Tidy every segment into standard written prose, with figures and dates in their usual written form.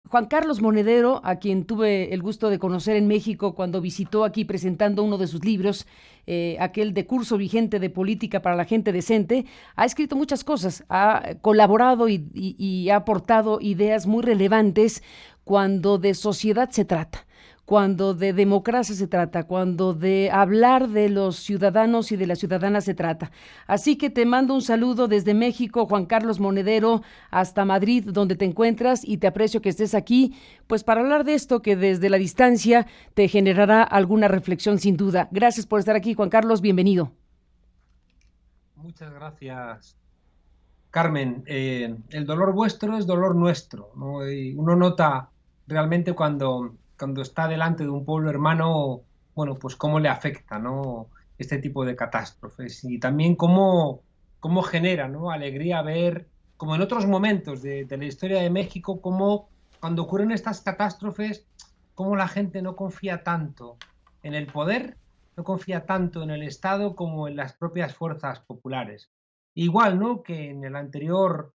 Juan Carlos Monedero, a quien tuve el gusto de conocer en México cuando visitó aquí presentando uno de sus libros, aquel de curso vigente de política para la gente decente, ha escrito muchas cosas, ha colaborado y ha aportado ideas muy relevantes cuando de sociedad se trata, cuando de democracia se trata, cuando de hablar de los ciudadanos y de las ciudadanas se trata. Así que te mando un saludo desde México, Juan Carlos Monedero, hasta Madrid, donde te encuentras, y te aprecio que estés aquí, pues para hablar de esto que desde la distancia te generará alguna reflexión sin duda. Gracias por estar aquí, Juan Carlos, bienvenido. Muchas gracias, Carmen. El dolor vuestro es dolor nuestro, ¿no? Y uno nota realmente cuando está delante de un pueblo hermano, bueno, pues cómo le afecta, ¿no? Este tipo de catástrofes y también cómo genera, ¿no? Alegría ver, como en otros momentos de la historia de México, cómo cuando ocurren estas catástrofes, cómo la gente no confía tanto en el poder, no confía tanto en el Estado como en las propias fuerzas populares. Igual, ¿no? Que en el anterior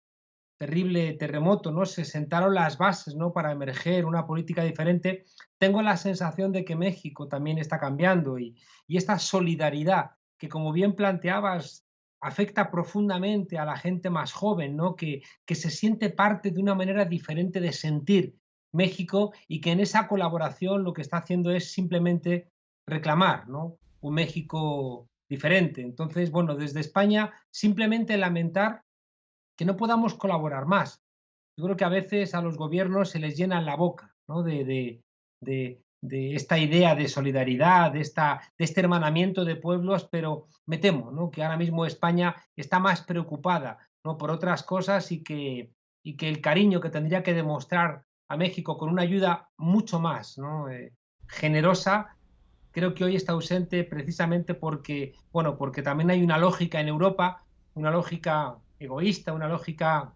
terrible terremoto, ¿no? Se sentaron las bases, ¿no? Para emerger una política diferente. Tengo la sensación de que México también está cambiando y esta solidaridad que, como bien planteabas, afecta profundamente a la gente más joven, ¿no? Que se siente parte de una manera diferente de sentir México y que en esa colaboración lo que está haciendo es simplemente reclamar, ¿no? Un México diferente. Entonces, bueno, desde España simplemente lamentar que no podamos colaborar más. Yo creo que a veces a los gobiernos se les llena la boca, ¿no? De esta idea de solidaridad, de este hermanamiento de pueblos, pero me temo, ¿no? Que ahora mismo España está más preocupada, ¿no? Por otras cosas y que el cariño que tendría que demostrar a México con una ayuda mucho más, ¿no? Generosa, creo que hoy está ausente precisamente porque, bueno, porque también hay una lógica en Europa, una lógica egoísta, una lógica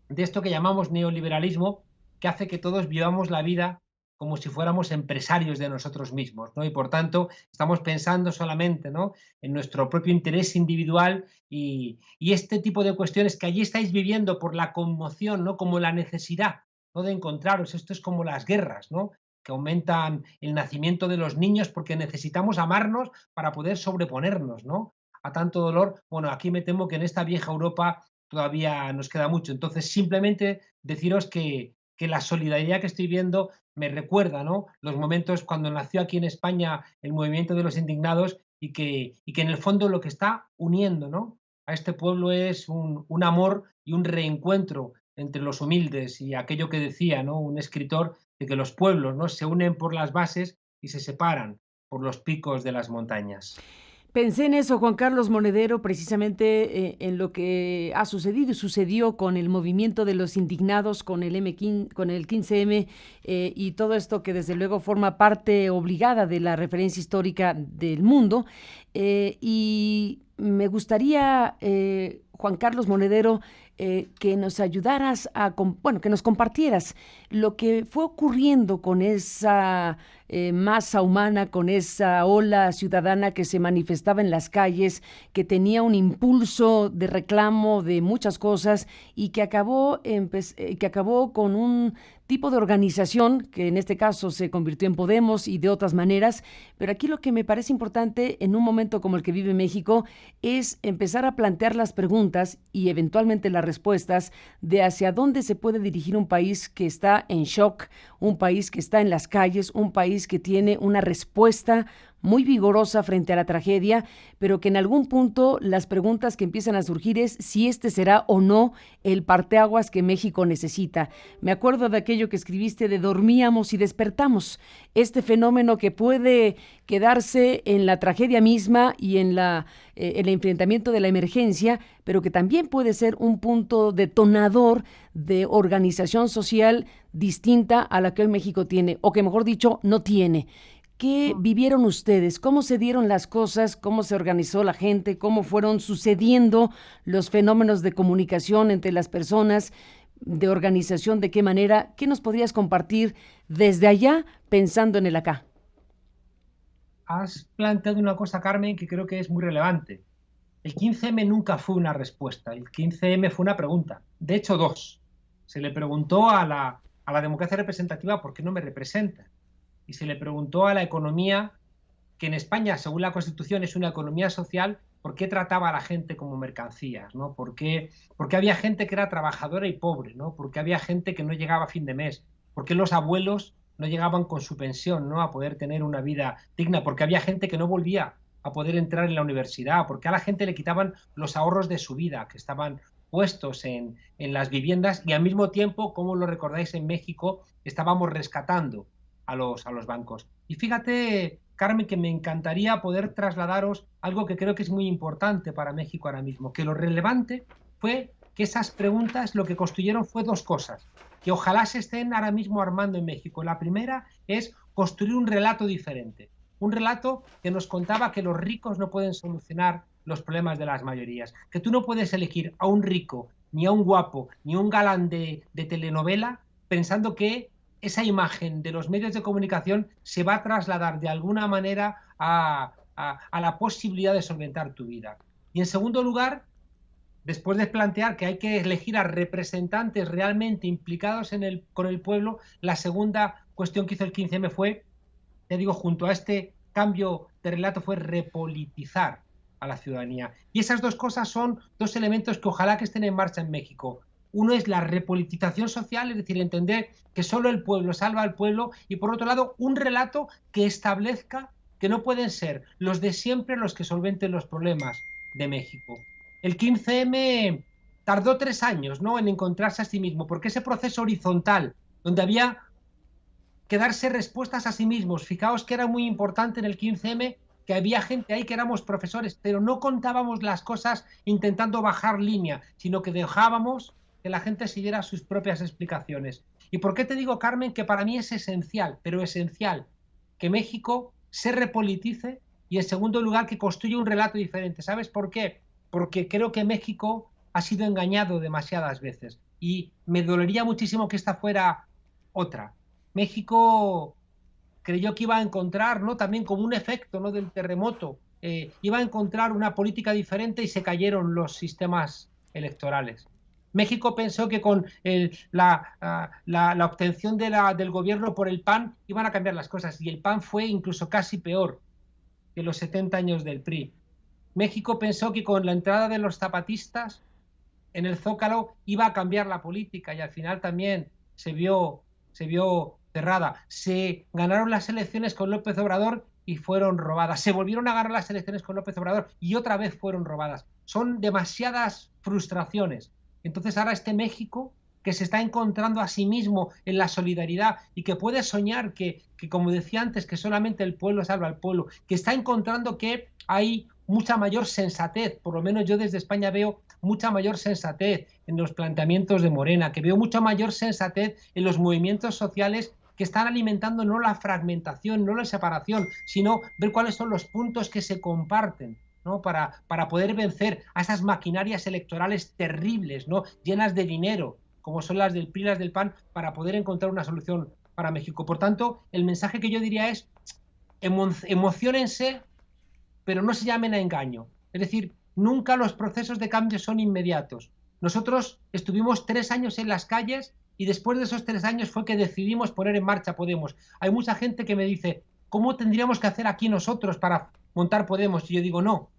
de esto que llamamos neoliberalismo, que hace que todos vivamos la vida como si fuéramos empresarios de nosotros mismos, ¿no? Y por tanto, estamos pensando solamente, ¿no? En nuestro propio interés individual y este tipo de cuestiones que allí estáis viviendo por la conmoción, ¿no? Como la necesidad, ¿no? De encontraros. Esto es como las guerras, ¿no? Que aumentan el nacimiento de los niños porque necesitamos amarnos para poder sobreponernos, ¿no? A tanto dolor. Bueno, aquí me temo que en esta vieja Europa todavía nos queda mucho. Entonces, simplemente deciros que la solidaridad que estoy viendo me recuerda, ¿no? Los momentos cuando nació aquí en España el movimiento de los indignados y que en el fondo lo que está uniendo, ¿no? A este pueblo es un amor y un reencuentro entre los humildes y aquello que decía, ¿no? Un escritor de que los pueblos, ¿no? Se unen por las bases y se separan por los picos de las montañas. Pensé en eso, Juan Carlos Monedero, precisamente en lo que ha sucedido y sucedió con el movimiento de los indignados, con el M15, con el 15M y todo esto que desde luego forma parte obligada de la referencia histórica del mundo. Y me gustaría, Juan Carlos Monedero, que nos ayudaras a, bueno, que nos compartieras lo que fue ocurriendo con esa masa humana, con esa ola ciudadana que se manifestaba en las calles, que tenía un impulso de reclamo de muchas cosas y que acabó con un tipo de organización que en este caso se convirtió en Podemos y de otras maneras, pero aquí lo que me parece importante en un momento como el que vive México es empezar a plantear las preguntas y eventualmente las respuestas de hacia dónde se puede dirigir un país que está en shock, un país que está en las calles, un país que tiene una respuesta muy vigorosa frente a la tragedia, pero que en algún punto las preguntas que empiezan a surgir es si este será o no el parteaguas que México necesita. Me acuerdo de aquello que escribiste de dormíamos y despertamos, este fenómeno que puede quedarse en la tragedia misma y en el enfrentamiento de la emergencia, pero que también puede ser un punto detonador de organización social distinta a la que hoy México tiene, o que mejor dicho, no tiene. ¿Qué vivieron ustedes? ¿Cómo se dieron las cosas? ¿Cómo se organizó la gente? ¿Cómo fueron sucediendo los fenómenos de comunicación entre las personas? ¿De organización? ¿De qué manera? ¿Qué nos podrías compartir desde allá pensando en el acá? Has planteado una cosa, Carmen, que creo que es muy relevante. El 15M nunca fue una respuesta, el 15M fue una pregunta. De hecho, dos. Se le preguntó a a la democracia representativa porque no me representa. Y se le preguntó a la economía, que en España, según la Constitución, es una economía social, ¿por qué trataba a la gente como mercancías? ¿No? ¿Por qué había gente que era trabajadora y pobre? ¿No? ¿Por qué había gente que no llegaba a fin de mes? ¿Por qué los abuelos no llegaban con su pensión, ¿no?, a poder tener una vida digna? ¿Por qué había gente que no volvía a poder entrar en la universidad? ¿Por qué a la gente le quitaban los ahorros de su vida, que estaban puestos en las viviendas? Y al mismo tiempo, como lo recordáis, en México estábamos rescatando a los bancos. Y fíjate, Carmen, que me encantaría poder trasladaros algo que creo que es muy importante para México ahora mismo, que lo relevante fue que esas preguntas lo que construyeron fue dos cosas, que ojalá se estén ahora mismo armando en México. La primera es construir un relato diferente, un relato que nos contaba que los ricos no pueden solucionar los problemas de las mayorías, que tú no puedes elegir a un rico, ni a un guapo, ni a un galán de telenovela pensando que esa imagen de los medios de comunicación se va a trasladar de alguna manera a la posibilidad de solventar tu vida. Y en segundo lugar, después de plantear que hay que elegir a representantes realmente implicados con el pueblo, la segunda cuestión que hizo el 15M fue, ya digo, junto a este cambio de relato, fue repolitizar a la ciudadanía. Y esas dos cosas son dos elementos que ojalá que estén en marcha en México. Uno es la repolitización social, es decir, entender que solo el pueblo salva al pueblo, y por otro lado, un relato que establezca que no pueden ser los de siempre los que solventen los problemas de México. El 15M tardó 3 años, ¿no?, en encontrarse a sí mismo, porque ese proceso horizontal, donde había que darse respuestas a sí mismos, fijaos que era muy importante en el 15M, que había gente ahí que éramos profesores, pero no contábamos las cosas intentando bajar línea, sino que dejábamos que la gente siguiera sus propias explicaciones. ¿Y por qué te digo, Carmen, que para mí es esencial, pero esencial, que México se repolitice y, en segundo lugar, que construya un relato diferente? ¿Sabes por qué? Porque creo que México ha sido engañado demasiadas veces y me dolería muchísimo que esta fuera otra. México creyó que iba a encontrar, ¿no?, también como un efecto, ¿no?, del terremoto, iba a encontrar una política diferente y se cayeron los sistemas electorales. México pensó que con la obtención del gobierno por el PAN iban a cambiar las cosas, y el PAN fue incluso casi peor que los 70 años del PRI. México pensó que con la entrada de los zapatistas en el Zócalo iba a cambiar la política, y al final también se vio cerrada. Se ganaron las elecciones con López Obrador y fueron robadas. Se volvieron a ganar las elecciones con López Obrador y otra vez fueron robadas. Son demasiadas frustraciones. Entonces ahora este México, que se está encontrando a sí mismo en la solidaridad y que puede soñar que, como decía antes, que solamente el pueblo salva al pueblo, que está encontrando que hay mucha mayor sensatez, por lo menos yo desde España veo mucha mayor sensatez en los planteamientos de Morena, que veo mucha mayor sensatez en los movimientos sociales que están alimentando no la fragmentación, no la separación, sino ver cuáles son los puntos que se comparten, ¿no?, para poder vencer a esas maquinarias electorales terribles, ¿no?, llenas de dinero, como son las del PRI y las del PAN, para poder encontrar una solución para México. Por tanto, el mensaje que yo diría es: emociónense, pero no se llamen a engaño. Es decir, nunca los procesos de cambio son inmediatos. Nosotros estuvimos 3 años en las calles y después de esos 3 años fue que decidimos poner en marcha Podemos. Hay mucha gente que me dice, ¿cómo tendríamos que hacer aquí nosotros para montar Podemos? Y yo digo, no.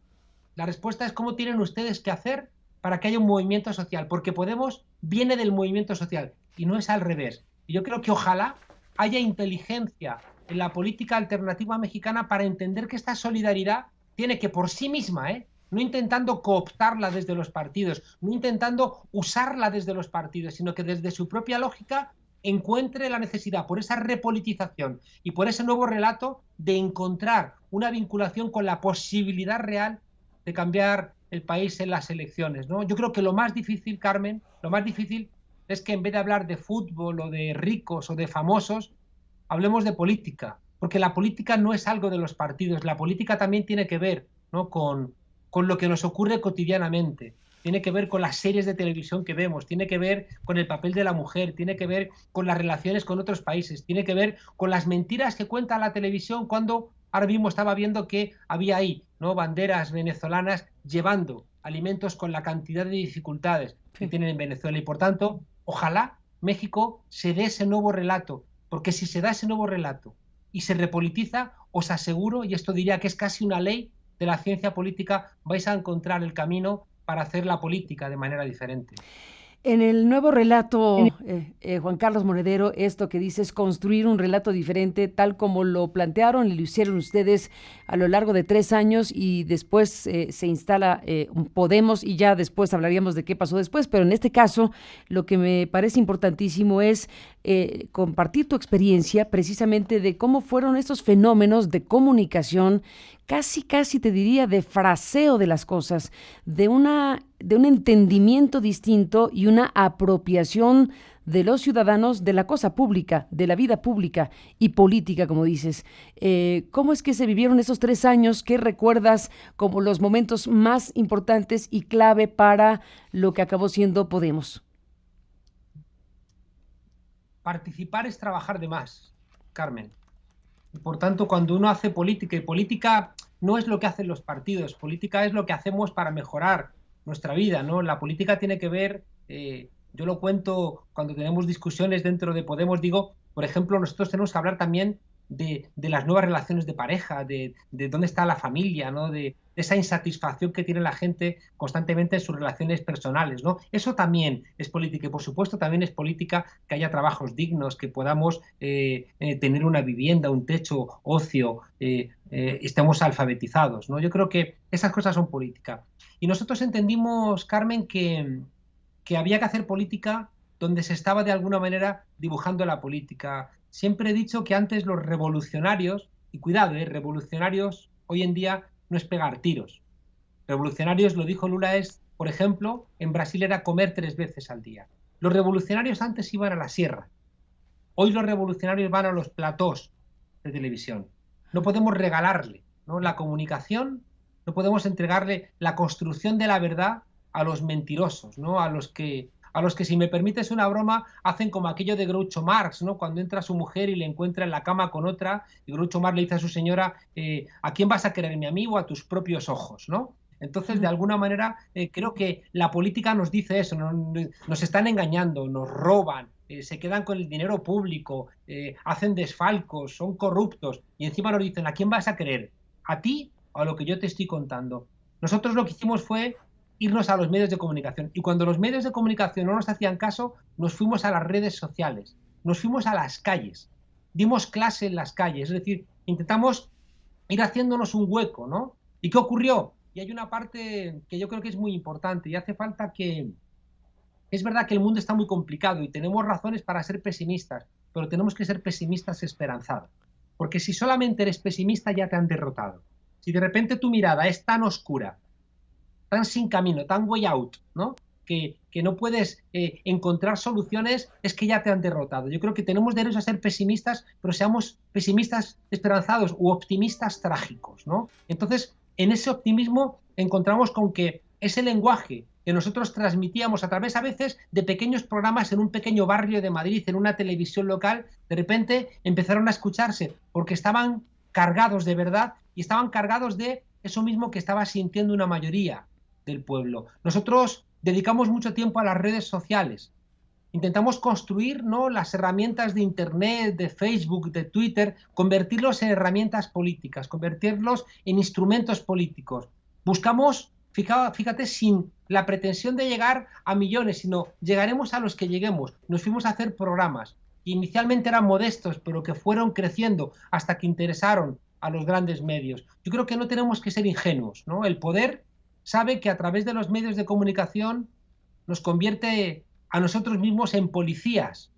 La respuesta es cómo tienen ustedes que hacer para que haya un movimiento social, porque Podemos viene del movimiento social y no es al revés. Y yo creo que ojalá haya inteligencia en la política alternativa mexicana para entender que esta solidaridad tiene que por sí misma, no intentando cooptarla desde los partidos, no intentando usarla desde los partidos, sino que desde su propia lógica encuentre la necesidad, por esa repolitización y por ese nuevo relato, de encontrar una vinculación con la posibilidad real de cambiar el país en las elecciones, ¿no? Yo creo que lo más difícil, Carmen, lo más difícil es que en vez de hablar de fútbol o de ricos o de famosos, hablemos de política, porque la política no es algo de los partidos, la política también tiene que ver, ¿no?, con lo que nos ocurre cotidianamente, tiene que ver con las series de televisión que vemos, tiene que ver con el papel de la mujer, tiene que ver con las relaciones con otros países, tiene que ver con las mentiras que cuenta la televisión, cuando ahora mismo estaba viendo que había ahí, ¿no?, banderas venezolanas llevando alimentos con la cantidad de dificultades que Sí. tienen en Venezuela. Y por tanto, ojalá México se dé ese nuevo relato, porque si se da ese nuevo relato y se repolitiza, os aseguro, y esto diría que es casi una ley de la ciencia política, vais a encontrar el camino para hacer la política de manera diferente. En el nuevo relato, Juan Carlos Monedero, esto que dices, construir un relato diferente, tal como lo plantearon y lo hicieron ustedes a lo largo de 3 años y después se instala un Podemos y ya después hablaríamos de qué pasó después, pero en este caso lo que me parece importantísimo es compartir tu experiencia precisamente de cómo fueron estos fenómenos de comunicación, casi te diría de fraseo de las cosas, de un entendimiento distinto y una apropiación de los ciudadanos de la cosa pública, de la vida pública y política, como dices. ¿Cómo es que se vivieron esos 3 años? ¿Qué recuerdas como los momentos más importantes y clave para lo que acabó siendo Podemos? Participar es trabajar de más, Carmen. Y por tanto, cuando uno hace política, y política no es lo que hacen los partidos, política es lo que hacemos para mejorar nuestra vida, ¿no? La política tiene que ver, yo lo cuento cuando tenemos discusiones dentro de Podemos, digo, por ejemplo, nosotros tenemos que hablar también de las nuevas relaciones de pareja, de dónde está la familia, ¿no? De esa insatisfacción que tiene la gente constantemente en sus relaciones personales, ¿no? Eso también es política y, por supuesto, también es política que haya trabajos dignos, que podamos tener una vivienda, un techo, ocio, estemos alfabetizados, ¿no? Yo creo que esas cosas son política. Y nosotros entendimos, Carmen, que había que hacer política donde se estaba de alguna manera dibujando la política. Siempre he dicho que antes los revolucionarios, y cuidado, revolucionarios hoy en día no es pegar tiros. Revolucionarios, lo dijo Lula, es, por ejemplo, en Brasil era comer 3 veces al día. Los revolucionarios antes iban a la sierra. Hoy los revolucionarios van a los platós de televisión. No podemos regalarle, ¿no?, la comunicación, no podemos entregarle la construcción de la verdad a los mentirosos, ¿no? A los que, si me permites una broma, hacen como aquello de Groucho Marx, ¿no? Cuando entra su mujer y le encuentra en la cama con otra, y Groucho Marx le dice a su señora, ¿a quién vas a querer, mi amigo o a tus propios ojos, ¿no? Entonces, de alguna manera, creo que la política nos dice eso, nos están engañando, nos roban, se quedan con el dinero público, hacen desfalcos, son corruptos, y encima nos dicen, ¿a quién vas a querer? ¿A ti o a lo que yo te estoy contando? Nosotros lo que hicimos fue irnos a los medios de comunicación, y cuando los medios de comunicación no nos hacían caso, nos fuimos a las redes sociales, nos fuimos a las calles, dimos clase en las calles, es decir, intentamos ir haciéndonos un hueco, ¿no? ¿Y qué ocurrió? Y hay una parte que yo creo que es muy importante y hace falta que... Es verdad que el mundo está muy complicado y tenemos razones para ser pesimistas, pero tenemos que ser pesimistas esperanzados. Porque si solamente eres pesimista ya te han derrotado. Si de repente tu mirada es tan oscura, tan sin camino, tan way out, ¿no? Que no puedes encontrar soluciones, es que ya te han derrotado. Yo creo que tenemos derecho a ser pesimistas, pero seamos pesimistas esperanzados u optimistas trágicos, ¿no? Entonces, en ese optimismo encontramos con que ese lenguaje que nosotros transmitíamos a través a veces de pequeños programas en un pequeño barrio de Madrid, en una televisión local, de repente empezaron a escucharse porque estaban cargados de verdad y estaban cargados de eso mismo que estaba sintiendo una mayoría del pueblo. Nosotros dedicamos mucho tiempo a las redes sociales. Intentamos construir, ¿no?, las herramientas de Internet, de Facebook, de Twitter, convertirlos en herramientas políticas, convertirlos en instrumentos políticos. Buscamos, fíjate, sin la pretensión de llegar a millones, sino llegaremos a los que lleguemos. Nos fuimos a hacer programas que inicialmente eran modestos, pero que fueron creciendo hasta que interesaron a los grandes medios. Yo creo que no tenemos que ser ingenuos, ¿no? El poder sabe que a través de los medios de comunicación nos convierte a nosotros mismos en policías,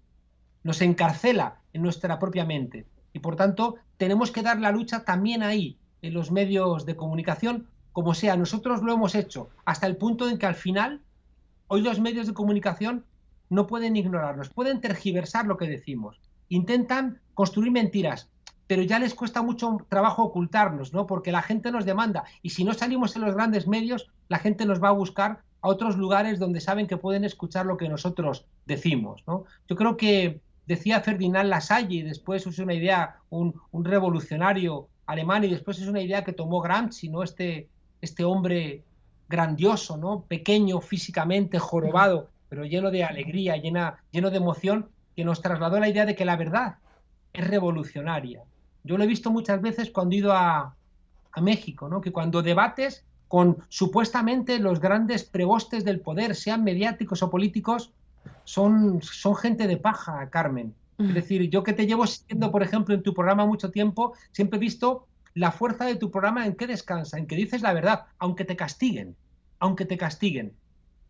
nos encarcela en nuestra propia mente. Y por tanto, tenemos que dar la lucha también ahí, en los medios de comunicación, como sea. Nosotros lo hemos hecho hasta el punto en que al final, hoy los medios de comunicación no pueden ignorarnos, pueden tergiversar lo que decimos, intentan construir mentiras, pero ya les cuesta mucho trabajo ocultarnos, ¿no? Porque la gente nos demanda, y si no salimos en los grandes medios, la gente nos va a buscar a otros lugares donde saben que pueden escuchar lo que nosotros decimos, ¿no? Yo creo que decía Ferdinand Lassalle, y después es una idea, un revolucionario alemán, y después es una idea que tomó Gramsci, ¿no? Este hombre grandioso, ¿no?, pequeño físicamente, jorobado, pero lleno de alegría, lleno de emoción, que nos trasladó la idea de que la verdad es revolucionaria. Yo lo he visto muchas veces cuando he ido a México, ¿no? Que cuando debates con supuestamente los grandes prebostes del poder, sean mediáticos o políticos, son gente de paja, Carmen. Es decir, yo que te llevo siguiendo, por ejemplo, en tu programa mucho tiempo, siempre he visto la fuerza de tu programa en qué descansa, en que dices la verdad, aunque te castiguen, aunque te castiguen.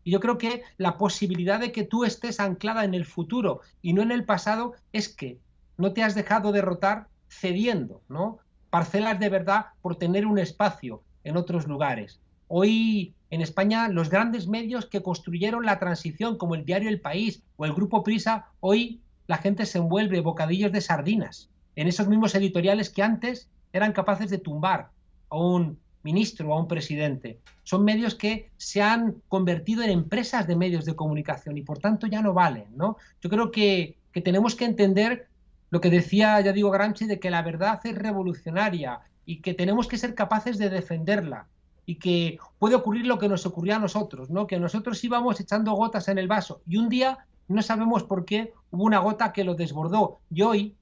Y yo creo que la posibilidad de que tú estés anclada en el futuro y no en el pasado es que no te has dejado derrotar cediendo, ¿no? Parcelas de verdad por tener un espacio en otros lugares. Hoy en España los grandes medios que construyeron la transición, como el diario El País o el Grupo Prisa, hoy la gente se envuelve bocadillos de sardinas en esos mismos editoriales que antes eran capaces de tumbar a un ministro o a un presidente. Son medios que se han convertido en empresas de medios de comunicación y por tanto ya no valen, ¿no? Yo creo que tenemos que entender lo que decía, ya digo, Gramsci, de que la verdad es revolucionaria y que tenemos que ser capaces de defenderla y que puede ocurrir lo que nos ocurrió a nosotros, ¿no? Que nosotros íbamos echando gotas en el vaso y un día no sabemos por qué hubo una gota que lo desbordó y hoy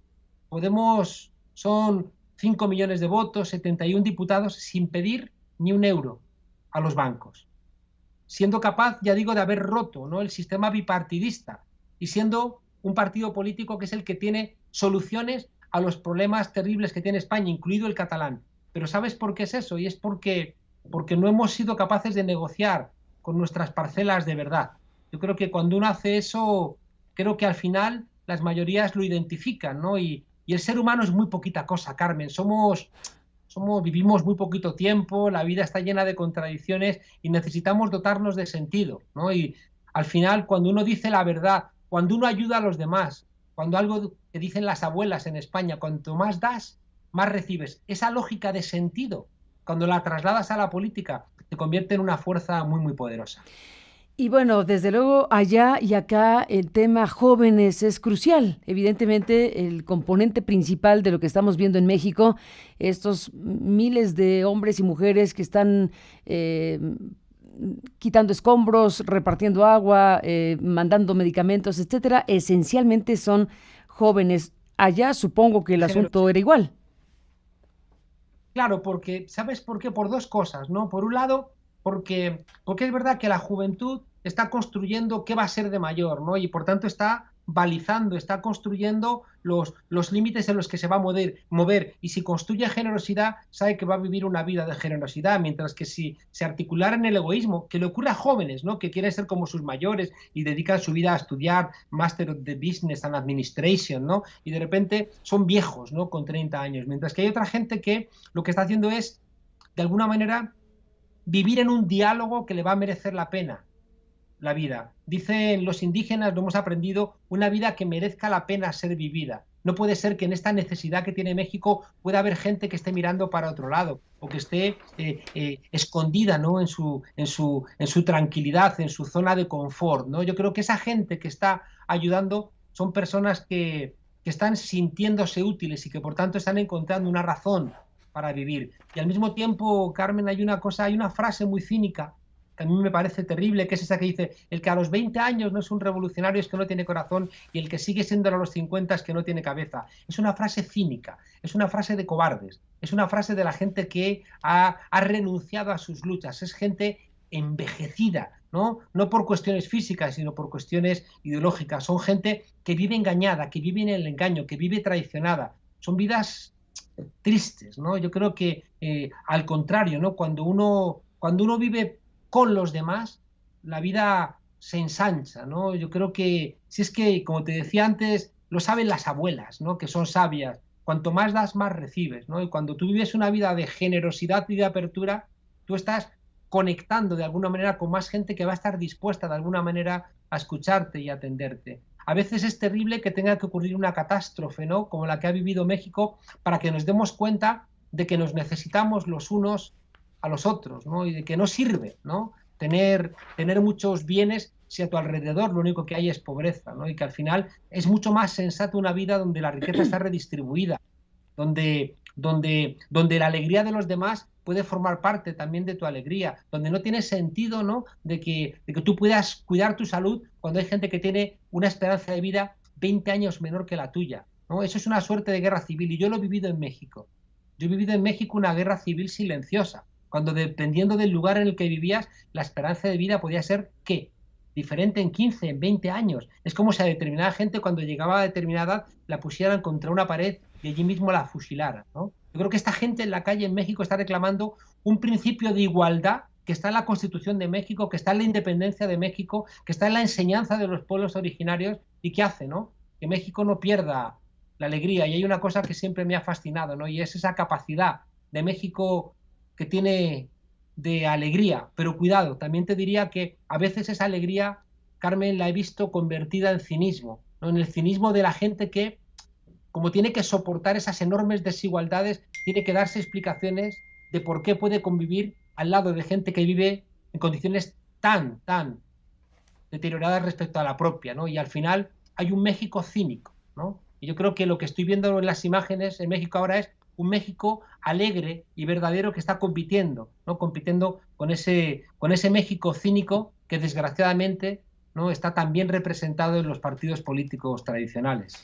son 5 millones de votos, 71 diputados, sin pedir ni un euro a los bancos, siendo capaz, ya digo, de haber roto, ¿no?, el sistema bipartidista y siendo un partido político que es el que tiene soluciones a los problemas terribles que tiene España, incluido el catalán. Pero ¿sabes por qué es eso? Y es porque no hemos sido capaces de negociar con nuestras parcelas de verdad. Yo creo que cuando uno hace eso, creo que al final las mayorías lo identifican, ¿no? Y el ser humano es muy poquita cosa, Carmen. Vivimos muy poquito tiempo, la vida está llena de contradicciones y necesitamos dotarnos de sentido, ¿no? Y al final, cuando uno dice la verdad, cuando uno ayuda a los demás, cuando algo que dicen las abuelas en España, cuanto más das, más recibes. Esa lógica de sentido, cuando la trasladas a la política, se convierte en una fuerza muy, muy poderosa. Y bueno, desde luego allá y acá el tema jóvenes es crucial. Evidentemente el componente principal de lo que estamos viendo en México, estos miles de hombres y mujeres que están quitando escombros, repartiendo agua, mandando medicamentos, etcétera, esencialmente son jóvenes. Allá supongo que el asunto era igual. Claro, porque, ¿sabes por qué? Por dos cosas, ¿no? Por un lado, porque es verdad que la juventud está construyendo qué va a ser de mayor, ¿no? Y por tanto está balizando, está construyendo los límites en los que se va a mover. Y si construye generosidad, sabe que va a vivir una vida de generosidad, mientras que si se articulara en el egoísmo, que le ocurre a jóvenes, ¿no?, que quieren ser como sus mayores y dedican su vida a estudiar Master of the Business and Administration, ¿no? Y de repente son viejos, ¿no?, con 30 años, mientras que hay otra gente que lo que está haciendo es, de alguna manera, vivir en un diálogo que le va a merecer la pena la vida. Dicen los indígenas, lo hemos aprendido, una vida que merezca la pena ser vivida. No puede ser que en esta necesidad que tiene México pueda haber gente que esté mirando para otro lado o que esté escondida, ¿no?, en su tranquilidad, en su zona de confort, ¿no? Yo creo que esa gente que está ayudando son personas que están sintiéndose útiles y que por tanto están encontrando una razón para vivir. Y al mismo tiempo, Carmen, hay una frase muy cínica que a mí me parece terrible, que es esa que dice: el que a los 20 años no es un revolucionario es que no tiene corazón, y el que sigue siendo a los 50 es que no tiene cabeza. Es una frase cínica, es una frase de cobardes, es una frase de la gente que ha renunciado a sus luchas, es gente envejecida, ¿no? No por cuestiones físicas, sino por cuestiones ideológicas. Son gente que vive engañada, que vive en el engaño, que vive traicionada. Son vidas tristes, ¿no? Yo creo que al contrario, ¿no?, cuando uno vive con los demás, la vida se ensancha, ¿no? Yo creo que, si es que, como te decía antes, lo saben las abuelas, ¿no?, que son sabias. Cuanto más das, más recibes, ¿no? Y cuando tú vives una vida de generosidad y de apertura, tú estás conectando de alguna manera con más gente que va a estar dispuesta de alguna manera a escucharte y a atenderte. A veces es terrible que tenga que ocurrir una catástrofe, ¿no?, como la que ha vivido México, para que nos demos cuenta de que nos necesitamos los unos a los otros, ¿no? Y de que no sirve, ¿no?, tener muchos bienes si a tu alrededor lo único que hay es pobreza, ¿no? Y que al final es mucho más sensato una vida donde la riqueza está redistribuida, donde donde la alegría de los demás puede formar parte también de tu alegría, donde no tiene sentido, ¿no?, de que tú puedas cuidar tu salud cuando hay gente que tiene una esperanza de vida 20 años menor que la tuya, ¿no? Eso es una suerte de guerra civil y yo lo he vivido en México. Yo he vivido en México una guerra civil silenciosa, cuando dependiendo del lugar en el que vivías, la esperanza de vida podía ser, ¿qué?, diferente en 15, en 20 años. Es como si a determinada gente, cuando llegaba a determinada edad, la pusieran contra una pared y allí mismo la fusilaran, ¿no? Yo creo que esta gente en la calle en México está reclamando un principio de igualdad que está en la Constitución de México, que está en la independencia de México, que está en la enseñanza de los pueblos originarios y que hace, ¿no?, que México no pierda la alegría. Y hay una cosa que siempre me ha fascinado, ¿no?, y es esa capacidad de México que tiene de alegría. Pero cuidado, también te diría que a veces esa alegría, Carmen, la he visto convertida en cinismo, ¿no?, en el cinismo de la gente que, como tiene que soportar esas enormes desigualdades, tiene que darse explicaciones de por qué puede convivir al lado de gente que vive en condiciones tan deterioradas respecto a la propia, ¿no? Y al final hay un México cínico, ¿no? Y yo creo que lo que estoy viendo en las imágenes en México ahora es un México alegre y verdadero que está compitiendo, ¿no? Compitiendo con ese México cínico que desgraciadamente, ¿no?, está también representado en los partidos políticos tradicionales.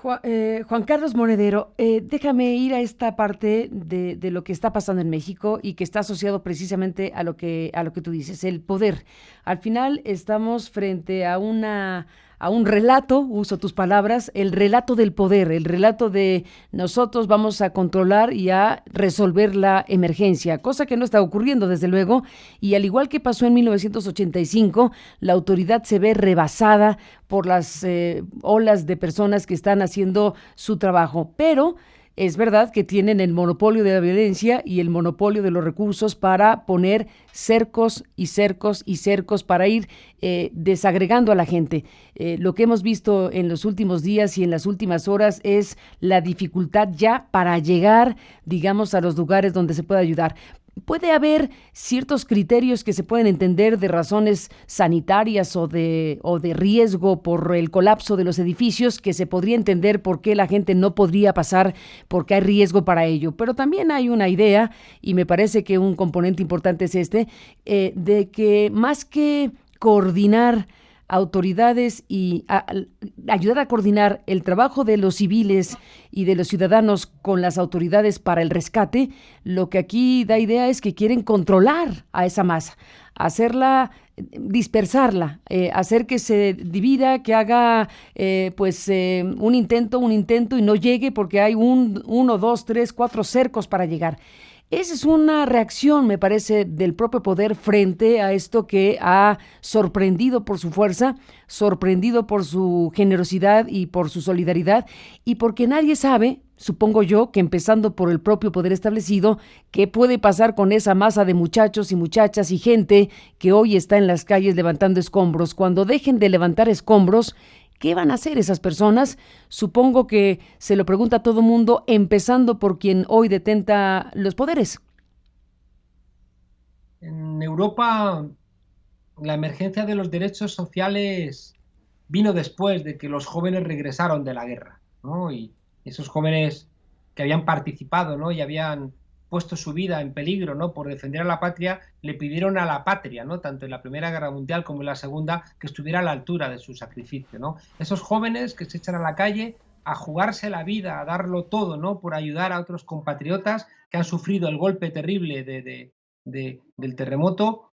Juan Carlos Monedero, déjame ir a esta parte de lo que está pasando en México y que está asociado precisamente a lo que tú dices, el poder. Al final estamos frente a un relato, uso tus palabras, el relato del poder, el relato de nosotros vamos a controlar y a resolver la emergencia, cosa que no está ocurriendo desde luego, y al igual que pasó en 1985, la autoridad se ve rebasada por las olas de personas que están haciendo su trabajo, pero es verdad que tienen el monopolio de la violencia y el monopolio de los recursos para poner cercos y cercos y cercos para ir desagregando a la gente. Lo que hemos visto en los últimos días y en las últimas horas es la dificultad ya para llegar, digamos, a los lugares donde se puede ayudar. Puede haber ciertos criterios que se pueden entender de razones sanitarias o de riesgo por el colapso de los edificios, que se podría entender por qué la gente no podría pasar porque hay riesgo para ello. Pero también hay una idea, y me parece que un componente importante es de que más que coordinar autoridades y ayudar a coordinar el trabajo de los civiles y de los ciudadanos con las autoridades para el rescate, lo que aquí da idea es que quieren controlar a esa masa, hacerla, dispersarla, hacer que se divida, que haga un intento y no llegue porque hay uno, dos, tres, cuatro cercos para llegar. Esa es una reacción, me parece, del propio poder frente a esto que ha sorprendido por su fuerza, sorprendido por su generosidad y por su solidaridad, y porque nadie sabe, supongo yo, que empezando por el propio poder establecido, qué puede pasar con esa masa de muchachos y muchachas y gente que hoy está en las calles levantando escombros. Cuando dejen de levantar escombros, ¿qué van a hacer esas personas? Supongo que se lo pregunta a todo mundo, empezando por quien hoy detenta los poderes. En Europa, la emergencia de los derechos sociales vino después de que los jóvenes regresaron de la guerra, ¿no? Y esos jóvenes que habían participado, ¿no?, y habían puesto su vida en peligro, ¿no?, por defender a la patria, le pidieron a la patria, ¿no?, tanto en la Primera Guerra Mundial como en la Segunda, que estuviera a la altura de su sacrificio, ¿no? Esos jóvenes que se echan a la calle a jugarse la vida, a darlo todo, ¿no?, por ayudar a otros compatriotas que han sufrido el golpe terrible del terremoto,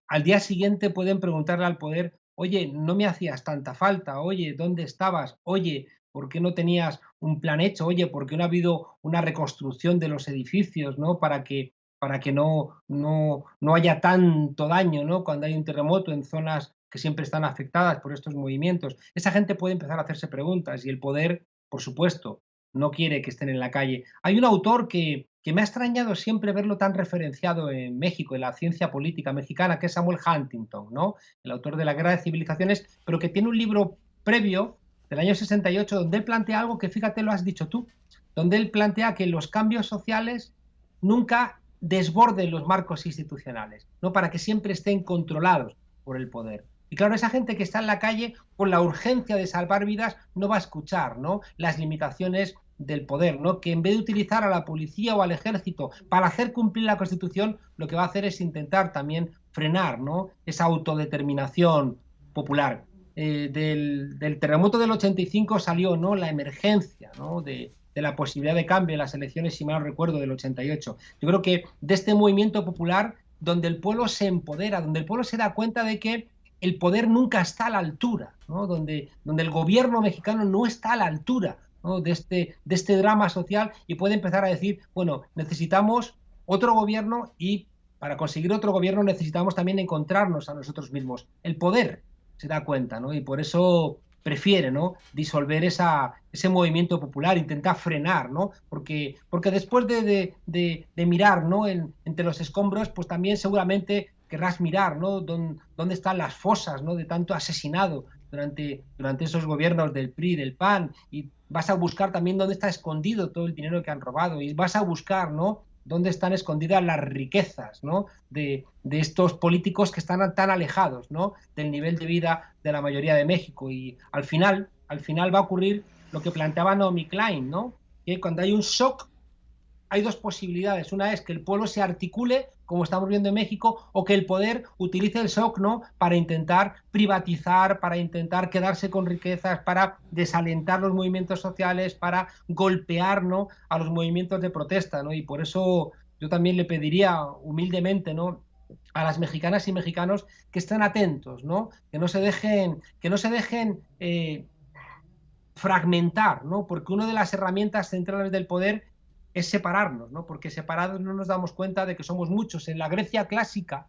al día siguiente pueden preguntarle al poder: oye, no me hacías tanta falta, oye, ¿dónde estabas? Oye, ¿por qué no tenías un plan hecho? Oye, ¿por qué no ha habido una reconstrucción de los edificios, ¿no?, para que no haya tanto daño, ¿no?, cuando hay un terremoto en zonas que siempre están afectadas por estos movimientos. Esa gente puede empezar a hacerse preguntas y el poder, por supuesto, no quiere que estén en la calle. Hay un autor que me ha extrañado siempre verlo tan referenciado en México, en la ciencia política mexicana, que es Samuel Huntington, ¿no?, el autor de La Guerra de Civilizaciones, pero que tiene un libro previo del año 68 donde él plantea algo que, fíjate, lo has dicho tú, donde él plantea que los cambios sociales nunca desborden los marcos institucionales, ¿no?, para que siempre estén controlados por el poder. Y claro, esa gente que está en la calle, con la urgencia de salvar vidas, no va a escuchar, ¿no?, las limitaciones del poder, ¿no? Que en vez de utilizar a la policía o al ejército para hacer cumplir la Constitución, lo que va a hacer es intentar también frenar, ¿no?, esa autodeterminación popular. Del terremoto del 85 salió, ¿no?, la emergencia, ¿no?, de la posibilidad de cambio en las elecciones, si mal no recuerdo, del 88. Yo creo que de este movimiento popular, donde el pueblo se empodera, donde el pueblo se da cuenta de que el poder nunca está a la altura, ¿no?, donde el gobierno mexicano no está a la altura, ¿no?, de este drama social, y puede empezar a decir, bueno, necesitamos otro gobierno, y para conseguir otro gobierno necesitamos también encontrarnos a nosotros mismos. El poder se da cuenta, ¿no?, y por eso prefiere, ¿no?, disolver ese movimiento popular, intenta frenar, ¿no?, porque después de mirar, ¿no?, entre los escombros, pues también seguramente querrás mirar, ¿no?, dónde están las fosas, ¿no?, de tanto asesinado durante esos gobiernos del PRI, del PAN, y vas a buscar también dónde está escondido todo el dinero que han robado, y vas a buscar, ¿no?, dónde están escondidas las riquezas, ¿no?, de estos políticos que están tan alejados, ¿no?, del nivel de vida de la mayoría de México. Y al final va a ocurrir lo que planteaba Naomi Klein, ¿no?, que cuando hay un shock hay dos posibilidades. Una es que el pueblo se articule, como estamos viendo en México, o que el poder utilice el shock, ¿no?, para intentar privatizar, para intentar quedarse con riquezas, para desalentar los movimientos sociales, para golpear, ¿no?, a los movimientos de protesta, ¿no? Y por eso yo también le pediría humildemente, ¿no?, a las mexicanas y mexicanos que estén atentos, ¿no?, que no se dejen fragmentar, ¿no?, porque una de las herramientas centrales del poder es separarnos, ¿no?, porque separados no nos damos cuenta de que somos muchos. En la Grecia clásica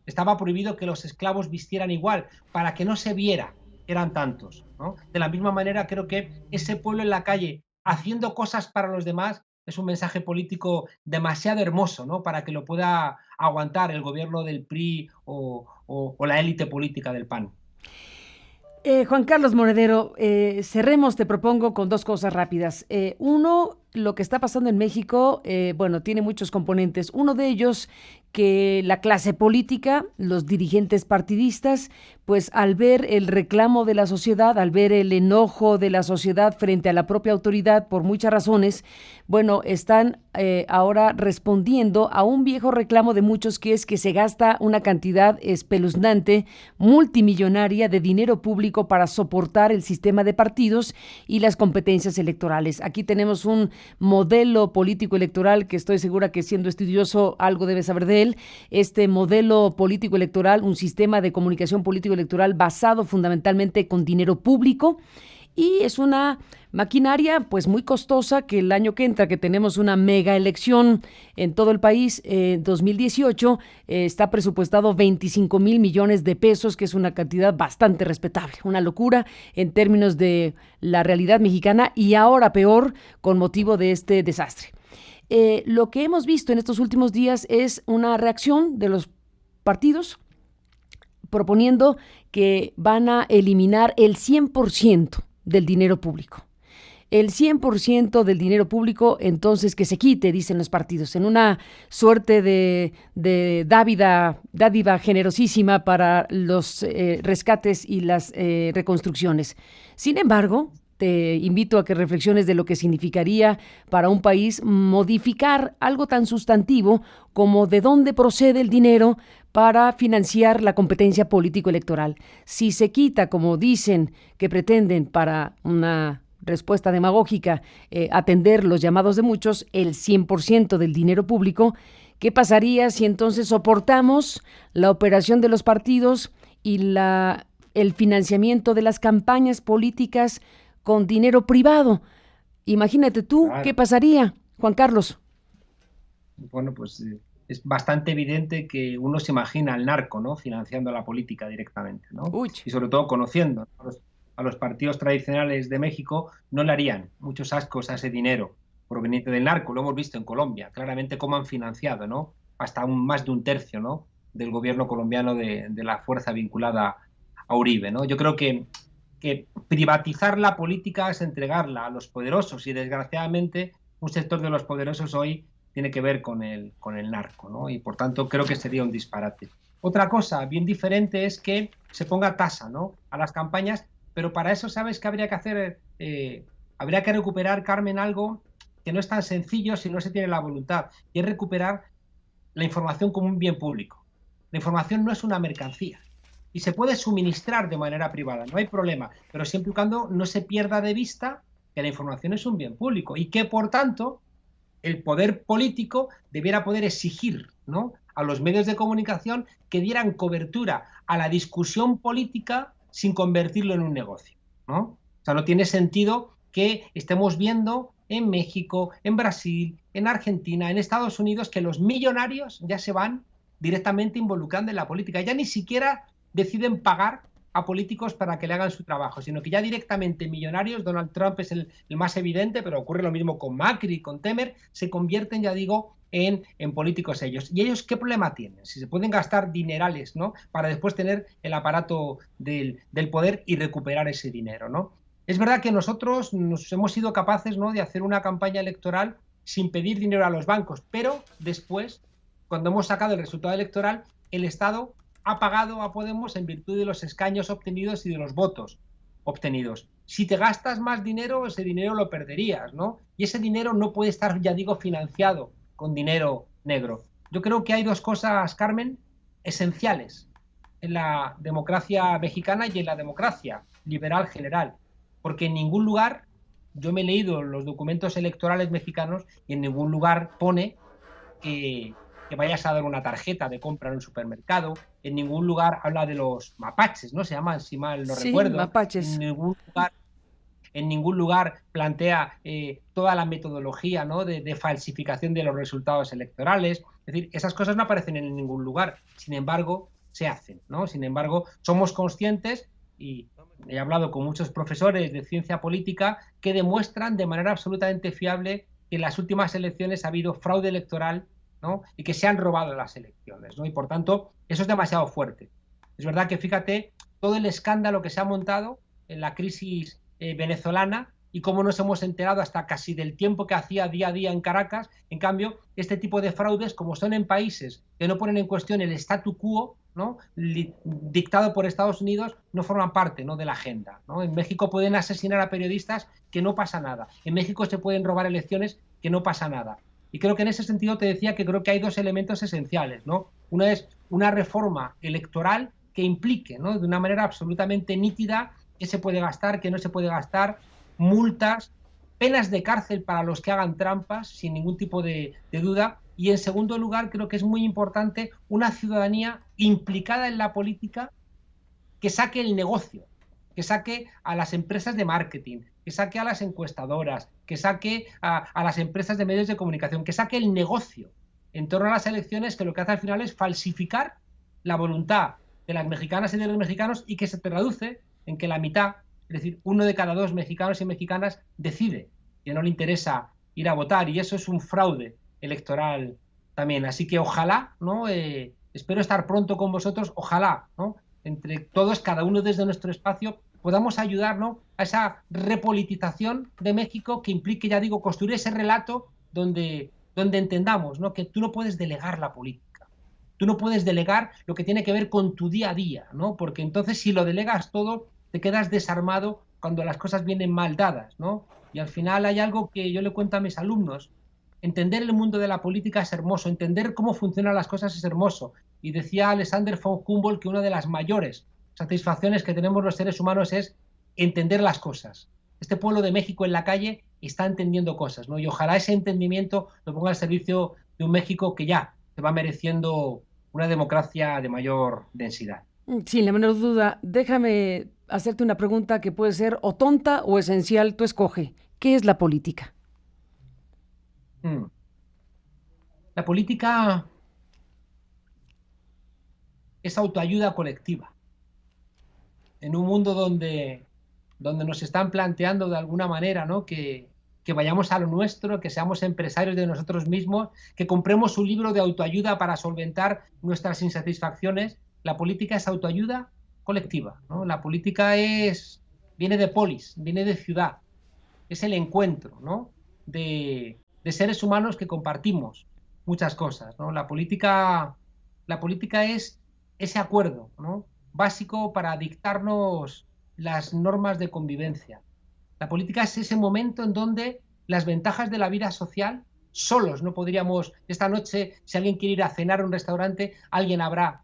estaba prohibido que los esclavos vistieran igual, para que no se viera que eran tantos, ¿no? De la misma manera, creo que ese pueblo en la calle haciendo cosas para los demás es un mensaje político demasiado hermoso, ¿no?, para que lo pueda aguantar el gobierno del PRI o la élite política del PAN. Juan Carlos Monedero, cerremos, te propongo, con dos cosas rápidas. Uno, lo que está pasando en México, bueno, tiene muchos componentes. Uno de ellos, que la clase política, los dirigentes partidistas, pues al ver el reclamo de la sociedad, al ver el enojo de la sociedad frente a la propia autoridad por muchas razones, bueno, están ahora respondiendo a un viejo reclamo de muchos, que es que se gasta una cantidad espeluznante, multimillonaria, de dinero público para soportar el sistema de partidos y las competencias electorales. Aquí tenemos un modelo político electoral que estoy segura que, siendo estudioso, algo debe saber de él. Este modelo político electoral, un sistema de comunicación político electoral basado fundamentalmente con dinero público, y es una maquinaria pues muy costosa, que el año que entra, que tenemos una mega elección en todo el país, 2018, está presupuestado 25,000 millones de pesos, que es una cantidad bastante respetable, una locura en términos de la realidad mexicana, y ahora peor con motivo de este desastre. Lo que hemos visto en estos últimos días es una reacción de los partidos proponiendo que van a eliminar el 100% del dinero público. El 100% del dinero público, entonces, que se quite, dicen los partidos, en una suerte de dádiva generosísima para los rescates y las reconstrucciones. Sin embargo, te invito a que reflexiones de lo que significaría para un país modificar algo tan sustantivo como de dónde procede el dinero para financiar la competencia político-electoral. Si se quita, como dicen que pretenden para una respuesta demagógica, atender los llamados de muchos, el 100% del dinero público, ¿qué pasaría si entonces soportamos la operación de los partidos y el financiamiento de las campañas políticas con dinero privado? Imagínate tú, claro. ¿Qué pasaría, Juan Carlos? Bueno, pues es bastante evidente que uno se imagina al narco, ¿no?, financiando la política directamente, ¿no? Uy. Y sobre todo conociendo a los partidos tradicionales de México, no le harían muchos ascos a ese dinero proveniente del narco. Lo hemos visto en Colombia, claramente cómo han financiado, ¿no?, hasta más de un tercio, ¿no?, del gobierno colombiano de la fuerza vinculada a Uribe, ¿no? Yo creo que privatizar la política es entregarla a los poderosos, y desgraciadamente un sector de los poderosos hoy tiene que ver con el narco, ¿no? Y por tanto creo que sería un disparate. Otra cosa bien diferente es que se ponga tasa, ¿no?, a las campañas, pero para eso, ¿sabes qué habría que hacer, Habría que recuperar, Carmen, algo que no es tan sencillo si no se tiene la voluntad, y es recuperar la información como un bien público. La información no es una mercancía y se puede suministrar de manera privada, no hay problema, pero siempre y cuando no se pierda de vista que la información es un bien público y que, por tanto, el poder político debiera poder exigir, ¿no?, a los medios de comunicación que dieran cobertura a la discusión política sin convertirlo en un negocio, ¿no? O sea, no tiene sentido que estemos viendo en México, en Brasil, en Argentina, en Estados Unidos, que los millonarios ya se van directamente involucrando en la política. Ya ni siquiera deciden pagar a políticos para que le hagan su trabajo, sino que ya directamente millonarios, Donald Trump es el más evidente, pero ocurre lo mismo con Macri, con Temer, se convierten, ya digo, en políticos ellos. ¿Y ellos qué problema tienen? Si se pueden gastar dinerales, ¿no?, para después tener el aparato del poder y recuperar ese dinero, ¿no? Es verdad que nosotros nos hemos sido capaces, ¿no?, de hacer una campaña electoral sin pedir dinero a los bancos, pero después, cuando hemos sacado el resultado electoral, el Estado ha pagado a Podemos en virtud de los escaños obtenidos y de los votos obtenidos. Si te gastas más dinero, ese dinero lo perderías, ¿no? Y ese dinero no puede estar, ya digo, financiado con dinero negro. Yo creo que hay dos cosas, Carmen, esenciales en la democracia mexicana y en la democracia liberal general, porque en ningún lugar, yo me he leído los documentos electorales mexicanos y en ningún lugar pone que vayas a dar una tarjeta de compra en un supermercado, en ningún lugar habla de los mapaches, ¿no? Se llaman, si mal no Sí, recuerdo, mapaches. en ningún lugar plantea toda la metodología, ¿no?, de falsificación de los resultados electorales. Es decir, esas cosas no aparecen en ningún lugar, sin embargo, se hacen, ¿no? Sin embargo, somos conscientes, y he hablado con muchos profesores de ciencia política que demuestran de manera absolutamente fiable que en las últimas elecciones ha habido fraude electoral, ¿no?, y que se han robado las elecciones, ¿no? Y por tanto, eso es demasiado fuerte. Es verdad que, fíjate, todo el escándalo que se ha montado en la crisis venezolana y cómo nos hemos enterado hasta casi del tiempo que hacía día a día en Caracas. En cambio, este tipo de fraudes, como son en países que no ponen en cuestión el statu quo, ¿no?, dictado por Estados Unidos, no forman parte, ¿no?, de la agenda, ¿no? En México pueden asesinar a periodistas, que no pasa nada. En México se pueden robar elecciones, que no pasa nada. Y creo que en ese sentido te decía que creo que hay dos elementos esenciales, ¿no? Una es una reforma electoral que implique, ¿no?, de una manera absolutamente nítida qué se puede gastar, qué no se puede gastar, multas, penas de cárcel para los que hagan trampas, sin ningún tipo de duda. Y en segundo lugar, creo que es muy importante una ciudadanía implicada en la política que saque el negocio, que saque a las empresas de marketing, que saque a las encuestadoras, que saque a las empresas de medios de comunicación, que saque el negocio en torno a las elecciones, que lo que hace al final es falsificar la voluntad de las mexicanas y de los mexicanos, y que se traduce en que la mitad, es decir, 1 de cada 2 mexicanos y mexicanas, decide que no le interesa ir a votar, y eso es un fraude electoral también. Así que ojalá, ¿no?, espero estar pronto con vosotros, ojalá, ¿no?, entre todos, cada uno desde nuestro espacio, podamos ayudar, ¿no?, a esa repolitización de México que implique, ya digo, construir ese relato donde entendamos, ¿no?, que tú no puedes delegar la política. Tú no puedes delegar lo que tiene que ver con tu día a día, ¿no? Porque entonces, si lo delegas todo, te quedas desarmado cuando las cosas vienen mal dadas, ¿no? Y al final hay algo que yo le cuento a mis alumnos: entender el mundo de la política es hermoso, entender cómo funcionan las cosas es hermoso. Y decía Alexander von Humboldt que una de las mayores satisfacciones que tenemos los seres humanos es entender las cosas. Este pueblo de México en la calle está entendiendo cosas, ¿no? Y ojalá ese entendimiento lo ponga al servicio de un México que ya se va mereciendo una democracia de mayor densidad. Sin la menor duda, déjame hacerte una pregunta que puede ser o tonta o esencial, tú escoge. ¿Qué es la política? Mm. La política es autoayuda colectiva. En un mundo donde nos están planteando de alguna manera, ¿no?, que vayamos a lo nuestro, que seamos empresarios de nosotros mismos, que compremos un libro de autoayuda para solventar nuestras insatisfacciones, la política es autoayuda colectiva, ¿no? La política viene de polis, viene de ciudad, es el encuentro, ¿no?, de seres humanos que compartimos muchas cosas, ¿no? La política es ese acuerdo, ¿no?, básico para dictarnos las normas de convivencia. La política es ese momento en donde las ventajas de la vida social solos no podríamos. Esta noche, si alguien quiere ir a cenar a un restaurante, alguien habrá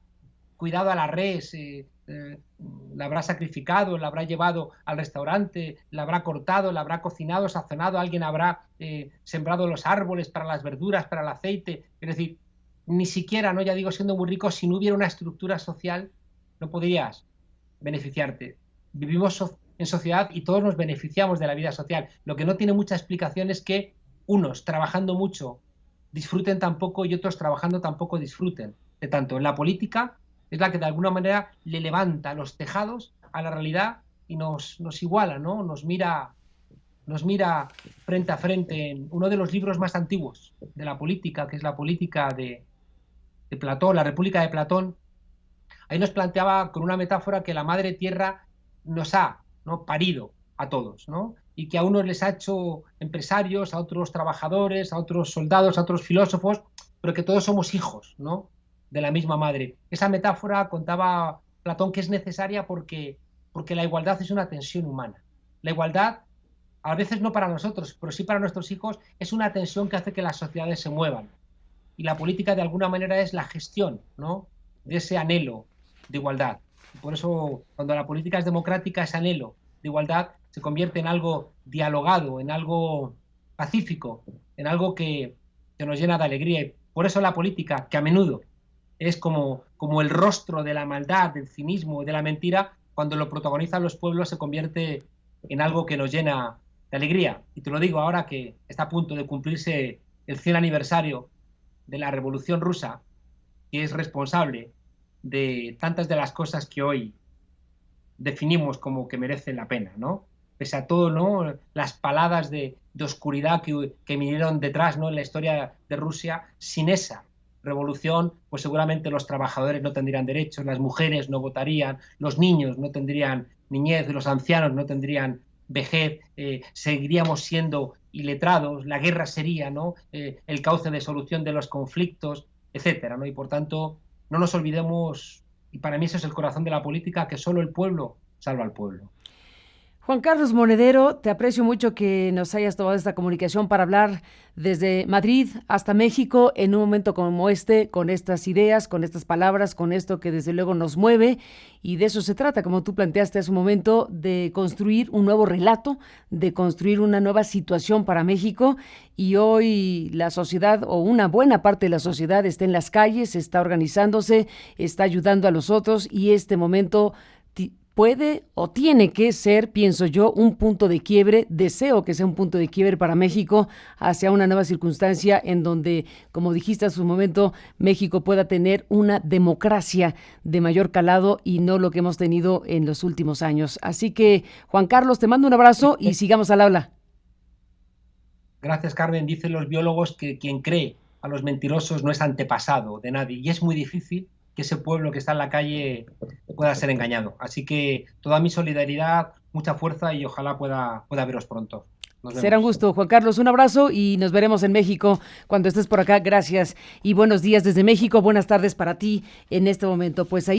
cuidado a la res, la habrá sacrificado, la habrá llevado al restaurante, la habrá cortado, la habrá cocinado, sazonado, alguien habrá sembrado los árboles para las verduras, para el aceite. Es decir, ni siquiera, no ya digo siendo muy rico, si no hubiera una estructura social, no podrías beneficiarte. Vivimos en sociedad y todos nos beneficiamos de la vida social. Lo que no tiene mucha explicación es que unos trabajando mucho disfruten tan poco y otros trabajando tan poco disfruten de tanto. En la política es la que de alguna manera le levanta los tejados a la realidad y nos iguala, ¿no? Nos mira frente a frente. En uno de los libros más antiguos de la política, que es la política de Platón, la República de Platón, ahí nos planteaba con una metáfora que la madre tierra nos ha, ¿no?, parido a todos, ¿no? Y que a unos les ha hecho empresarios, a otros trabajadores, a otros soldados, a otros filósofos, pero que todos somos hijos, ¿no?, de la misma madre. Esa metáfora contaba Platón que es necesaria porque la igualdad es una tensión humana. La igualdad, a veces no para nosotros, pero sí para nuestros hijos, es una tensión que hace que las sociedades se muevan. Y la política de alguna manera es la gestión, ¿no?, de ese anhelo de igualdad. Por eso, cuando la política es democrática, ese anhelo de igualdad se convierte en algo dialogado, en algo pacífico, en algo que nos llena de alegría. Y por eso la política, que a menudo es como el rostro de la maldad, del cinismo, de la mentira, cuando lo protagonizan los pueblos se convierte en algo que nos llena de alegría. Y te lo digo ahora que está a punto de cumplirse el 100 aniversario de la Revolución Rusa, que es responsable de tantas de las cosas que hoy definimos como que merecen la pena, ¿no? Pese a todo, ¿no?, las paladas de oscuridad que vinieron detrás, ¿no?, en la historia de Rusia, sin esa revolución, pues seguramente los trabajadores no tendrían derechos, las mujeres no votarían, los niños no tendrían niñez, los ancianos no tendrían vejez, seguiríamos siendo iletrados, la guerra sería, ¿no?, el cauce de solución de los conflictos, etcétera, ¿no? Y por tanto, no nos olvidemos, y para mí eso es el corazón de la política, que solo el pueblo salva al pueblo. Juan Carlos Monedero, te aprecio mucho que nos hayas tomado esta comunicación para hablar desde Madrid hasta México en un momento como este, con estas ideas, con estas palabras, con esto que desde luego nos mueve, y de eso se trata, como tú planteaste hace un momento, de construir un nuevo relato, de construir una nueva situación para México, y hoy la sociedad, o una buena parte de la sociedad, está en las calles, está organizándose, está ayudando a los otros, y este momento puede o tiene que ser, pienso yo, un punto de quiebre. Deseo que sea un punto de quiebre para México hacia una nueva circunstancia en donde, como dijiste hace un momento, México pueda tener una democracia de mayor calado y no lo que hemos tenido en los últimos años. Así que, Juan Carlos, te mando un abrazo y sigamos al habla. Gracias, Carmen. Dicen los biólogos que quien cree a los mentirosos no es antepasado de nadie, y es muy difícil que ese pueblo que está en la calle pueda ser engañado. Así que toda mi solidaridad, mucha fuerza, y ojalá pueda veros pronto. Será un gusto, Juan Carlos. Un abrazo y nos veremos en México cuando estés por acá. Gracias y buenos días desde México. Buenas tardes para ti en este momento. Pues ahí